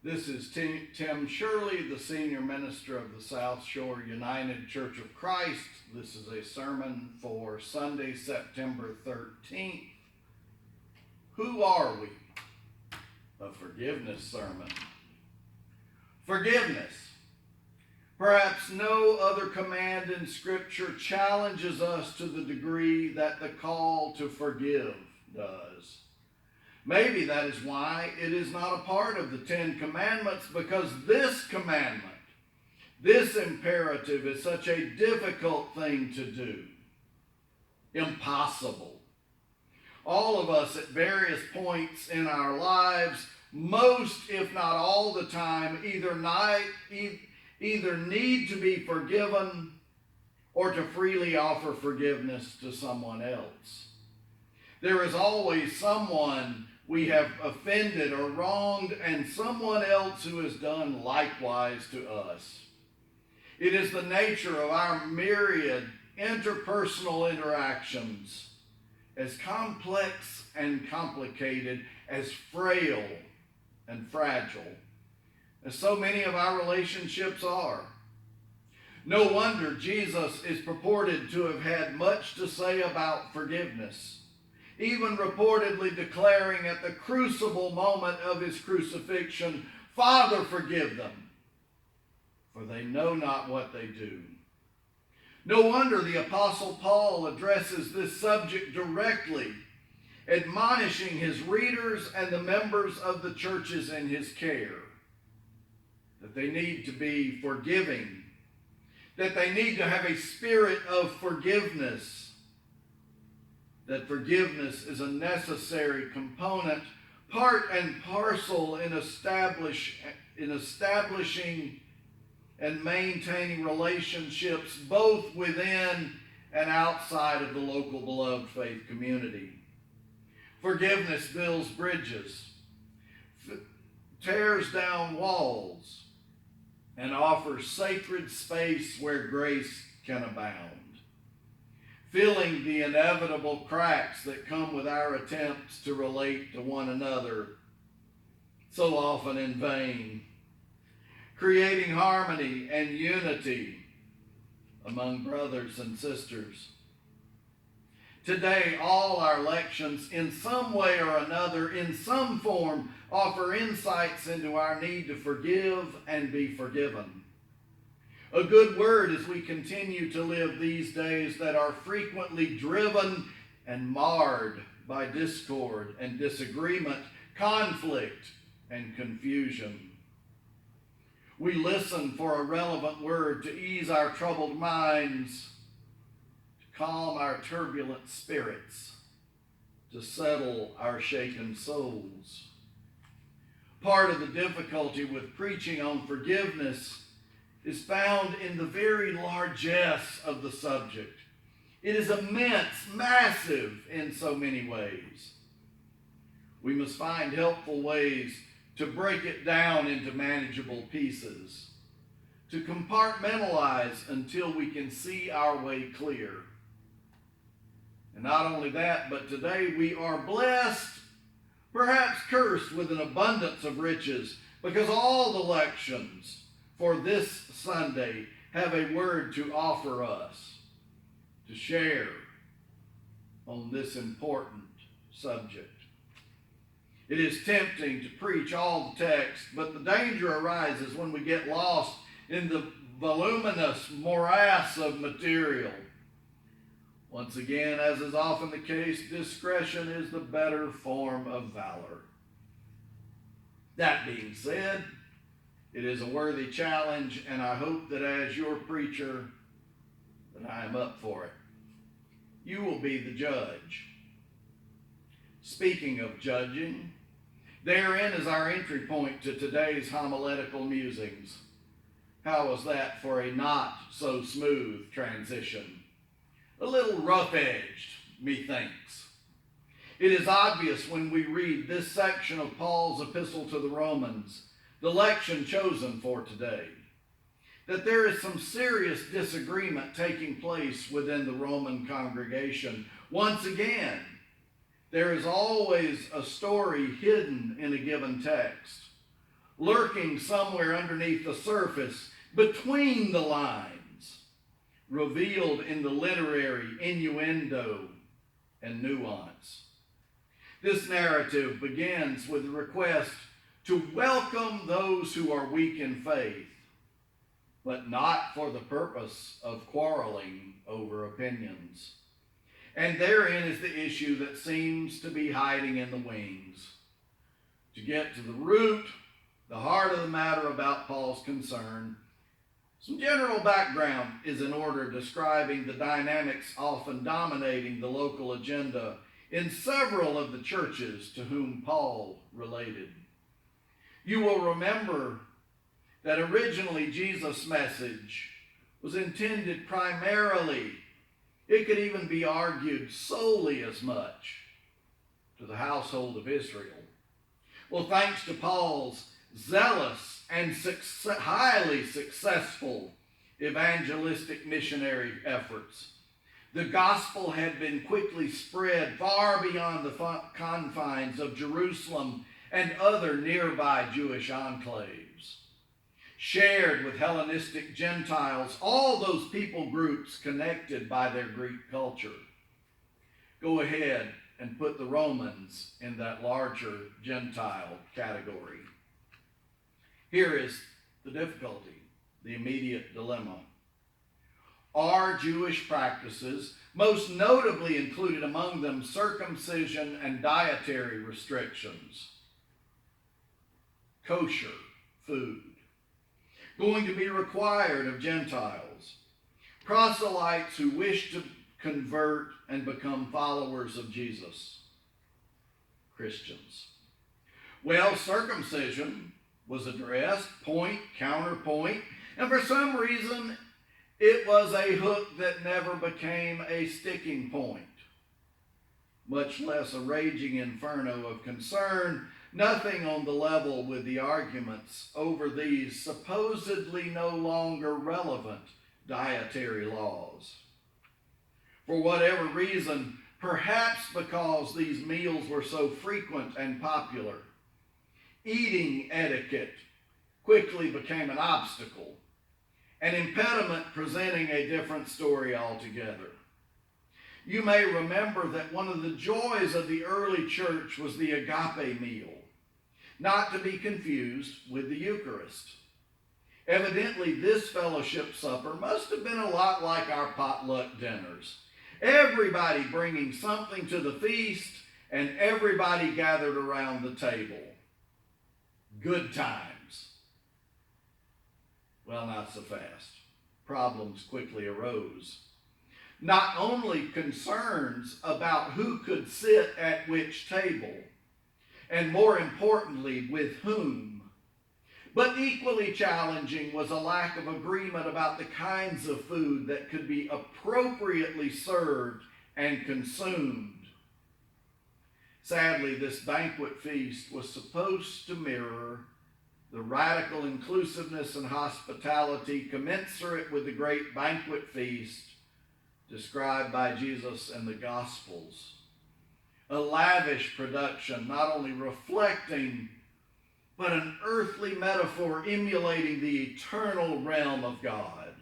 This is Tim Shirley, the senior minister of the SouthShore United Church of Christ. This is a sermon for Sunday, September 13th. Who are we? A forgiveness sermon. Forgiveness. Perhaps no other command in Scripture challenges us to the degree that the call to forgive does. Maybe that is why it is not a part of the Ten Commandments, because this commandment, this imperative is such a difficult thing to do. Impossible. All of us at various points in our lives, most if not all the time, either need to be forgiven or to freely offer forgiveness to someone else. There is always someone we have offended or wronged, and someone else who has done likewise to us. It is the nature of our myriad interpersonal interactions, as complex and complicated, as frail and fragile, as so many of our relationships are. No wonder Jesus is purported to have had much to say about forgiveness, even reportedly declaring at the crucible moment of his crucifixion, "Father, forgive them, for they know not what they do." No wonder the Apostle Paul addresses this subject directly, admonishing his readers and the members of the churches in his care that they need to be forgiving, that they need to have a spirit of forgiveness, that forgiveness is a necessary component, part and parcel in establishing and maintaining relationships both within and outside of the local beloved faith community. Forgiveness builds bridges, tears down walls, and offers sacred space where grace can abound, filling the inevitable cracks that come with our attempts to relate to one another, so often in vain, creating harmony and unity among brothers and sisters. Today, all our lections, in some way or another, in some form, offer insights into our need to forgive and be forgiven. A good word as we continue to live these days that are frequently driven and marred by discord and disagreement, conflict and confusion. We listen for a relevant word to ease our troubled minds, to calm our turbulent spirits, to settle our shaken souls. Part of the difficulty with preaching on forgiveness is found in the very largesse of the subject. It is immense, massive in so many ways. We must find helpful ways to break it down into manageable pieces, to compartmentalize until we can see our way clear. And not only that, but today we are blessed, perhaps cursed with an abundance of riches, because all the lections for this Sunday have a word to offer us, to share on this important subject. It is tempting to preach all the text, but the danger arises when we get lost in the voluminous morass of material. Once again, as is often the case, discretion is the better form of valor. That being said, it is a worthy challenge, and I hope that as your preacher, that I am up for it. You will be the judge. Speaking of judging, therein is our entry point to today's homiletical musings. How was that for a not so smooth transition? A little rough-edged, methinks. It is obvious when we read this section of Paul's epistle to the Romans, the lection chosen for today, that there is some serious disagreement taking place within the Roman congregation. Once again, there is always a story hidden in a given text. lurking somewhere underneath the surface, between the lines, revealed in the literary innuendo and nuance. This narrative begins with a request to welcome those who are weak in faith, but not for the purpose of quarreling over opinions. And therein is the issue that seems to be hiding in the wings. To get to the root, the heart of the matter about Paul's concern, some general background is in order describing the dynamics often dominating the local agenda in several of the churches to whom Paul related. You will remember that originally Jesus' message was intended primarily, it could even be argued solely as much, to the household of Israel. Well, thanks to Paul's zealous and highly successful evangelistic missionary efforts, the gospel had been quickly spread far beyond the confines of Jerusalem and other nearby Jewish enclaves. Shared with Hellenistic Gentiles, all those people groups connected by their Greek culture. Go ahead and put the Romans in that larger Gentile category. Here is the difficulty, the immediate dilemma. Are Jewish practices, most notably included among them circumcision and dietary restrictions, kosher food, going to be required of Gentiles, proselytes who wish to convert and become followers of Jesus, Christians? Well, circumcision was addressed, point, counterpoint, and for some reason it was a hook that never became a sticking point, much less a raging inferno of concern, nothing on the level with the arguments over these supposedly no longer relevant dietary laws. For whatever reason, perhaps because these meals were so frequent and popular, eating etiquette quickly became an obstacle, an impediment presenting a different story altogether. You may remember that one of the joys of the early church was the agape meal, not to be confused with the Eucharist. Evidently, this fellowship supper must have been a lot like our potluck dinners. Everybody bringing something to the feast and everybody gathered around the table. Good times. Well, not so fast. Problems quickly arose. Not only concerns about who could sit at which table, and more importantly, with whom, but equally challenging was a lack of agreement about the kinds of food that could be appropriately served and consumed. Sadly, this banquet feast was supposed to mirror the radical inclusiveness and hospitality commensurate with the great banquet feast described by Jesus in the Gospels. A lavish production, not only reflecting, but an earthly metaphor emulating the eternal realm of God.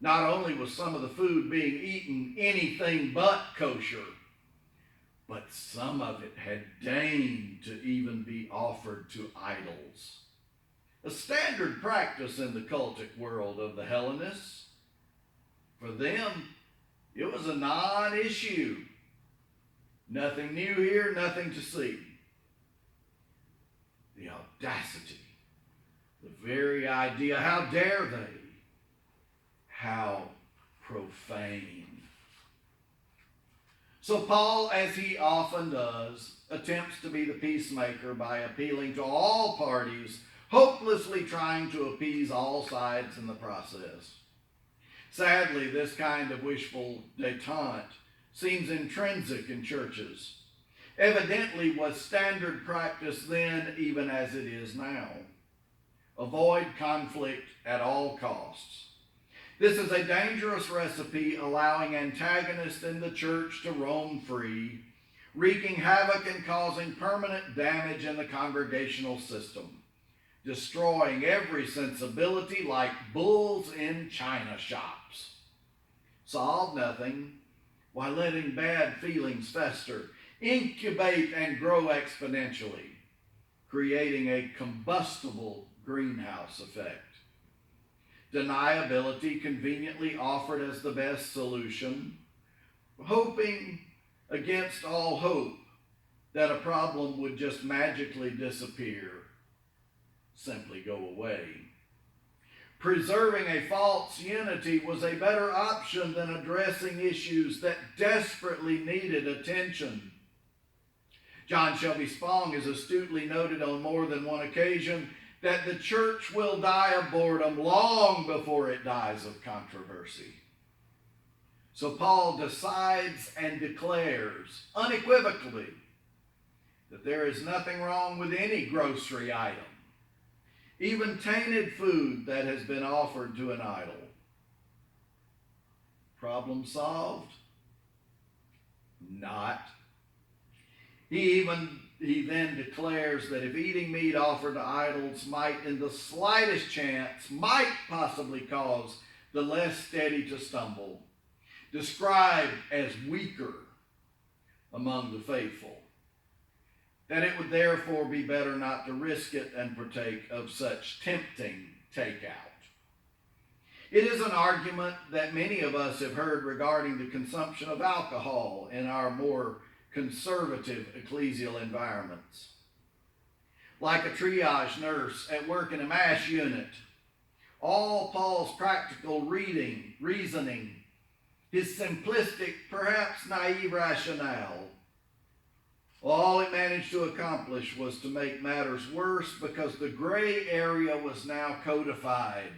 Not only was some of the food being eaten anything but kosher, but some of it had deigned to even be offered to idols. A standard practice in the cultic world of the Hellenists. For them, it was a non-issue. Nothing new here, nothing to see. The audacity, the very idea, how dare they? How profane. So Paul, as he often does, attempts to be the peacemaker by appealing to all parties, hopelessly trying to appease all sides in the process. Sadly, this kind of wishful détente seems intrinsic in churches. Evidently was standard practice then, even as it is now. Avoid conflict at all costs. This is a dangerous recipe, allowing antagonists in the church to roam free, wreaking havoc and causing permanent damage in the congregational system. destroying every sensibility like bulls in china shops. Solve nothing while letting bad feelings fester, incubate and grow exponentially, creating a combustible greenhouse effect. Deniability conveniently offered as the best solution, hoping against all hope that a problem would just magically disappear, simply go away. Preserving a false unity was a better option than addressing issues that desperately needed attention. John Shelby Spong has astutely noted on more than one occasion that the church will die of boredom long before it dies of controversy. So Paul decides and declares unequivocally that there is nothing wrong with any grocery item, even tainted food that has been offered to an idol. Problem solved? Not. He then declares that if eating meat offered to idols might, in the slightest chance, might possibly cause the less steady to stumble, described as weaker among the faithful, that it would therefore be better not to risk it and partake of such tempting takeout. It is an argument that many of us have heard regarding the consumption of alcohol in our more conservative ecclesial environments. Like a triage nurse at work in a mass unit, all Paul's practical reasoning, his simplistic, perhaps naive rationale, all it managed to accomplish was to make matters worse because the gray area was now codified,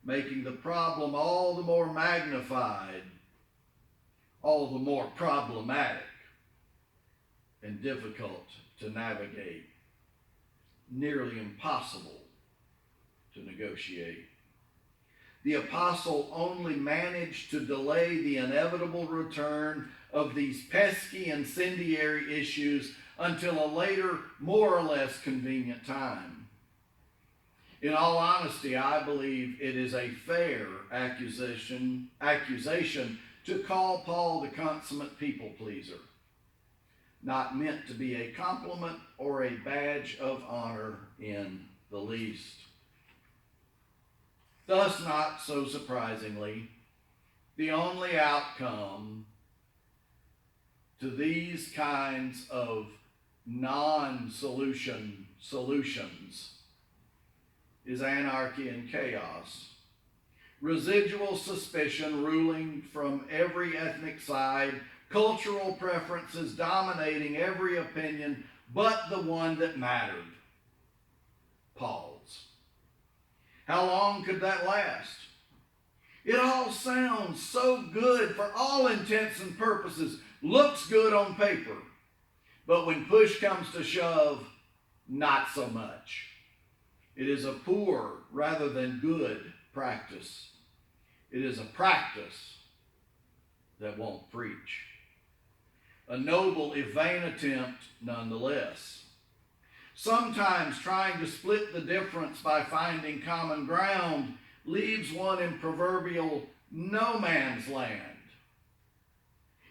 making the problem all the more magnified, all the more problematic, and difficult to navigate, nearly impossible to negotiate. The apostle only managed to delay the inevitable return of these pesky incendiary issues until a later, more or less convenient time. In all honesty, I believe it is a fair accusation to call Paul the consummate people pleaser, not meant to be a compliment or a badge of honor in the least. Thus, not so surprisingly, the only outcome to these kinds of non-solution solutions is anarchy and chaos. Residual suspicion ruling from every ethnic side, cultural preferences dominating every opinion but the one that mattered, Paul's. How long could that last? It all sounds so good for all intents and purposes, looks good on paper, but when push comes to shove, not so much. It is a poor rather than good practice. It is a practice that won't preach. A noble, if vain attempt nonetheless. Sometimes trying to split the difference by finding common ground leaves one in proverbial no man's land.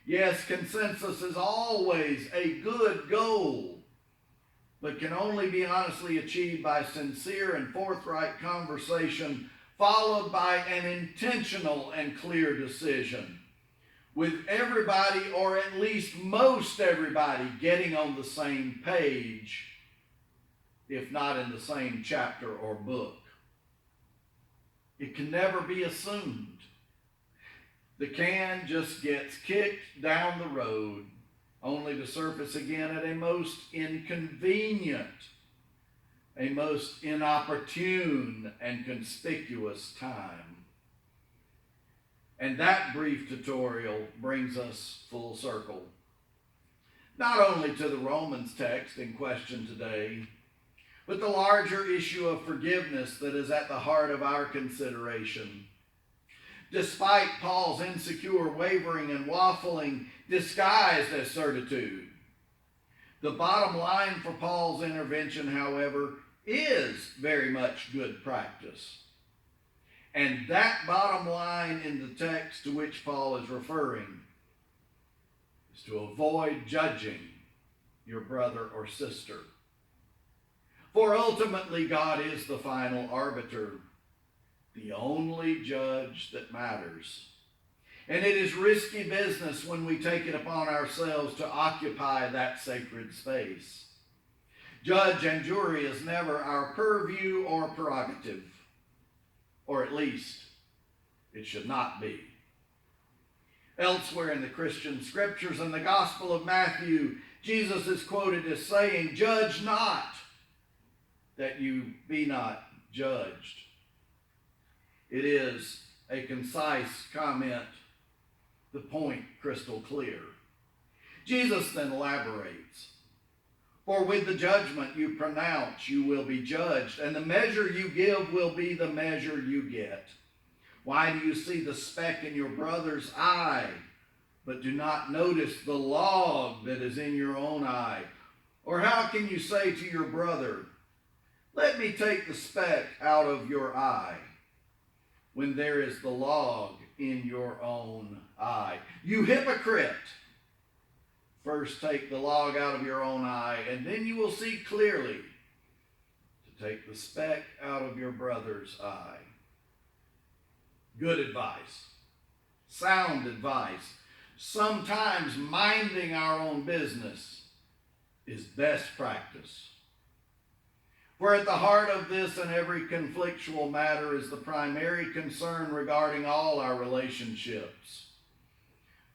Yes, consensus is always a good goal, but can only be honestly achieved by sincere and forthright conversation followed by an intentional and clear decision, with everybody, or at least most everybody, getting on the same page, if not in the same chapter or book. It can never be assumed. The can just gets kicked down the road, only to surface again at a most inconvenient, a most inopportune and conspicuous time. And that brief tutorial brings us full circle, not only to the Romans text in question today, but the larger issue of forgiveness that is at the heart of our consideration. Despite Paul's insecure wavering and waffling disguised as certitude, the bottom line for Paul's intervention, however, is very much good practice. And that bottom line in the text to which Paul is referring is to avoid judging your brother or sister. For ultimately, God is the final arbiter, the only judge that matters. And it is risky business when we take it upon ourselves to occupy that sacred space. Judge and jury is never our purview or prerogative, or at least it should not be. Elsewhere in the Christian scriptures, in the Gospel of Matthew, Jesus is quoted as saying, "Judge not, that you be not judged." It is a concise comment, the point crystal clear. Jesus then elaborates, "For with the judgment you pronounce, you will be judged, and the measure you give will be the measure you get. Why do you see the speck in your brother's eye, but do not notice the log that is in your own eye? Or how can you say to your brother, 'Let me take the speck out of your eye,' when there is the log in your own eye? You hypocrite! First take the log out of your own eye, and then you will see clearly to take the speck out of your brother's eye." Good advice, sound advice. Sometimes minding our own business is best practice. For at the heart of this and every conflictual matter is the primary concern regarding all our relationships.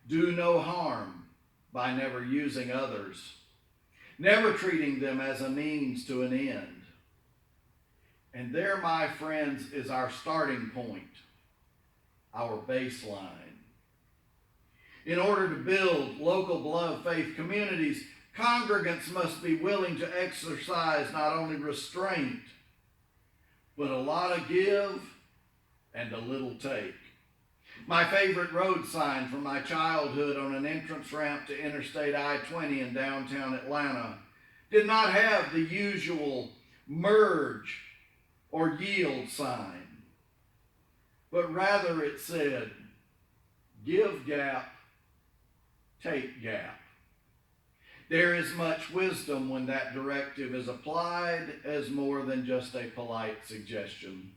Do no harm by never using others, never treating them as a means to an end. And there, my friends, is our starting point, our baseline. In order to build local beloved faith communities, congregants must be willing to exercise not only restraint, but a lot of give and a little take. My favorite road sign from my childhood on an entrance ramp to Interstate I-20 in downtown Atlanta did not have the usual merge or yield sign, but rather it said, "Give gap, take gap." There is much wisdom when that directive is applied as more than just a polite suggestion.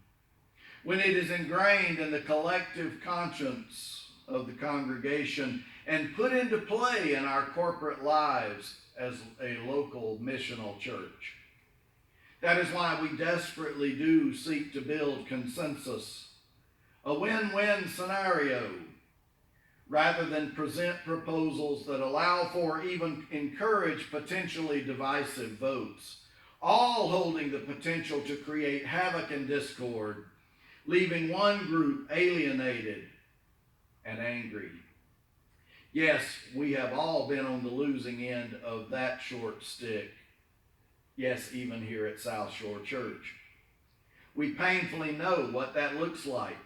When it is ingrained in the collective conscience of the congregation and put into play in our corporate lives as a local missional church. That is why we desperately do seek to build consensus, a win-win scenario, rather than present proposals that allow for, even encourage potentially divisive votes, all holding the potential to create havoc and discord, leaving one group alienated and angry. Yes, we have all been on the losing end of that short stick. Yes, even here at SouthShore Church. We painfully know what that looks like.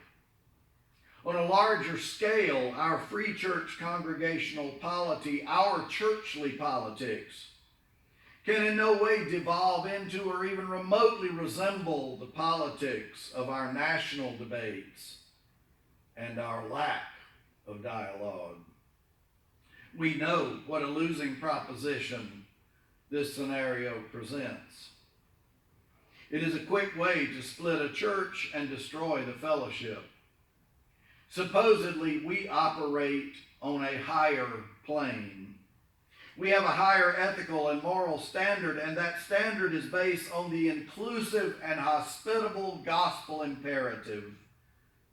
On a larger scale, our free church congregational polity, our churchly politics, can in no way devolve into or even remotely resemble the politics of our national debates and our lack of dialogue. We know what a losing proposition this scenario presents. It is a quick way to split a church and destroy the fellowship. Supposedly, we operate on a higher plane. We have a higher ethical and moral standard, and that standard is based on the inclusive and hospitable gospel imperative,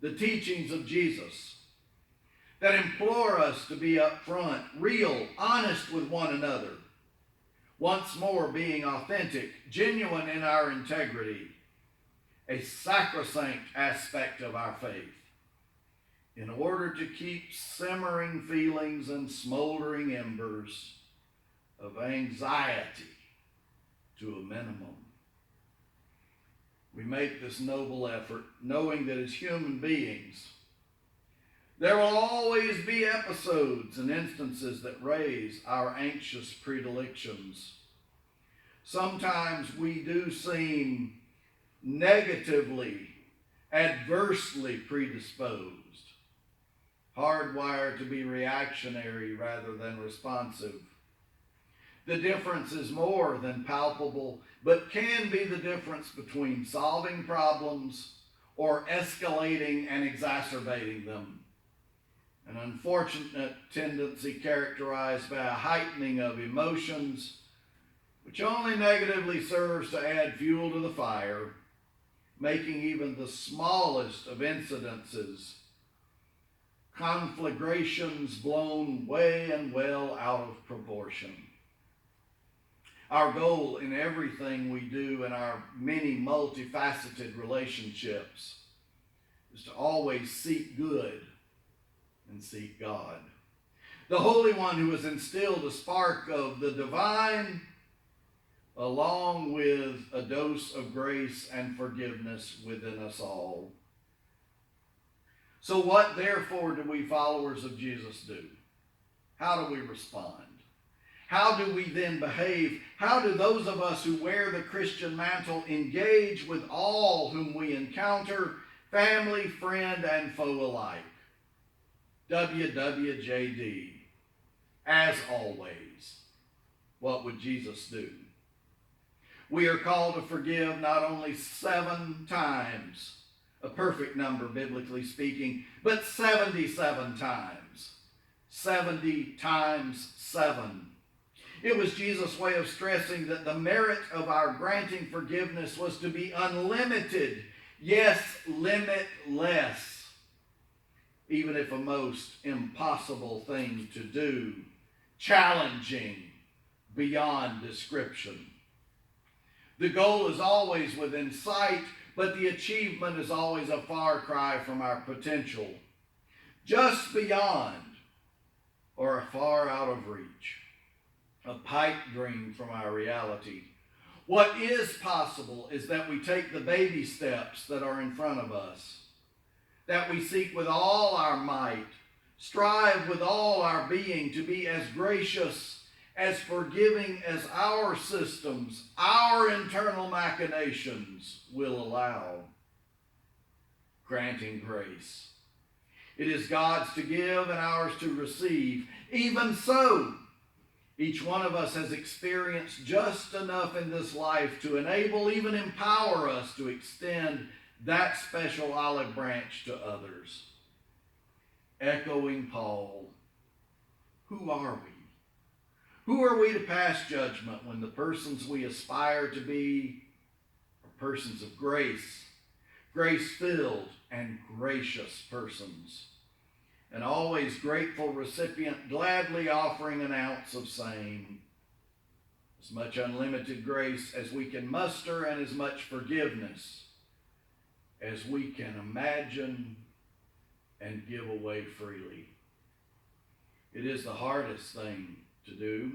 the teachings of Jesus, that implore us to be upfront, real, honest with one another, once more being authentic, genuine in our integrity, a sacrosanct aspect of our faith, in order to keep simmering feelings and smoldering embers of anxiety to a minimum. We make this noble effort knowing that as human beings, there will always be episodes and instances that raise our anxious predilections. sometimes we do seem negatively, adversely predisposed, hardwired to be reactionary rather than responsive. The difference is more than palpable, but can be the difference between solving problems or escalating and exacerbating them. An unfortunate tendency characterized by a heightening of emotions, which only negatively serves to add fuel to the fire, making even the smallest of incidences conflagrations blown way and well out of proportion. Our goal in everything we do in our many multifaceted relationships is to always seek good and seek God. The Holy One who has instilled a spark of the divine along with a dose of grace and forgiveness within us all. So what therefore do we followers of Jesus do? How do we respond? How do we then behave? How do those of us who wear the Christian mantle engage with all whom we encounter, family, friend, and foe alike? WWJD. As always, what would Jesus do? We are called to forgive not only 7 times, a perfect number biblically speaking, but 77 times. 70 times 7. It was Jesus' way of stressing that the merit of our granting forgiveness was to be unlimited, yes, limitless, even if a most impossible thing to do, challenging beyond description. The goal is always within sight, but the achievement is always a far cry from our potential, just beyond or far out of reach. A pipe dream from our reality. What is possible is that we take the baby steps that are in front of us, that we seek with all our might, strive with all our being to be as gracious, as forgiving as our systems, our internal machinations will allow. Granting grace. It is God's to give and ours to receive. Even so, each one of us has experienced just enough in this life to enable, even empower us to extend that special olive branch to others. Echoing Paul, who are we? Who are we to pass judgment when the persons we aspire to be are persons of grace, grace-filled and gracious persons? An always grateful recipient, gladly offering an ounce of same. As much unlimited grace as we can muster and as much forgiveness as we can imagine and give away freely. It is the hardest thing to do,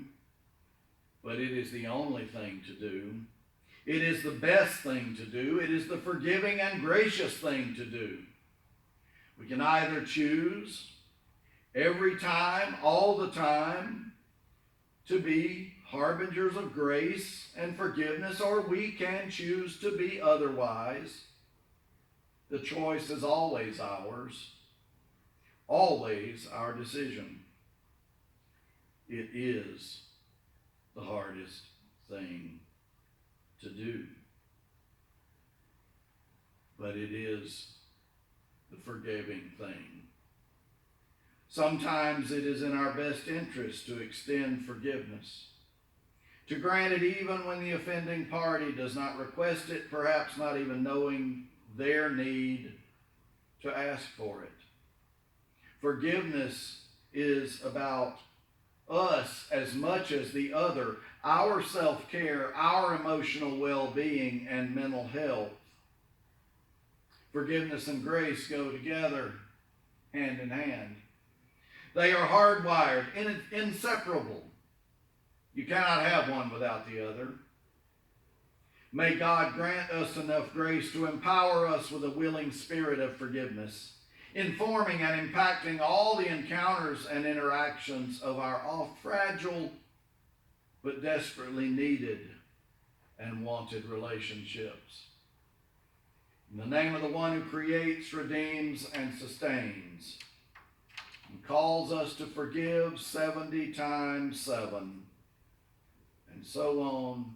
but it is the only thing to do. It is the best thing to do. It is the forgiving and gracious thing to do. We can either choose every time, all the time, to be harbingers of grace and forgiveness, or we can choose to be otherwise. The choice is always ours, always our decision. It is the hardest thing to do, but it is the forgiving thing. Sometimes it is in our best interest to extend forgiveness, to grant it even when the offending party does not request it, perhaps not even knowing their need to ask for it. Forgiveness is about us as much as the other, our self-care, our emotional well-being, and mental health. Forgiveness and grace go together, hand in hand. They are hardwired, inseparable. You cannot have one without the other. May God grant us enough grace to empower us with a willing spirit of forgiveness, informing and impacting all the encounters and interactions of our oft fragile but desperately needed and wanted relationships. In the name of the one who creates, redeems, and sustains, and calls us to forgive 70 times 7, and so on,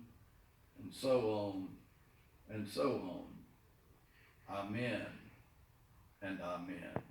and so on, and so on. Amen and amen.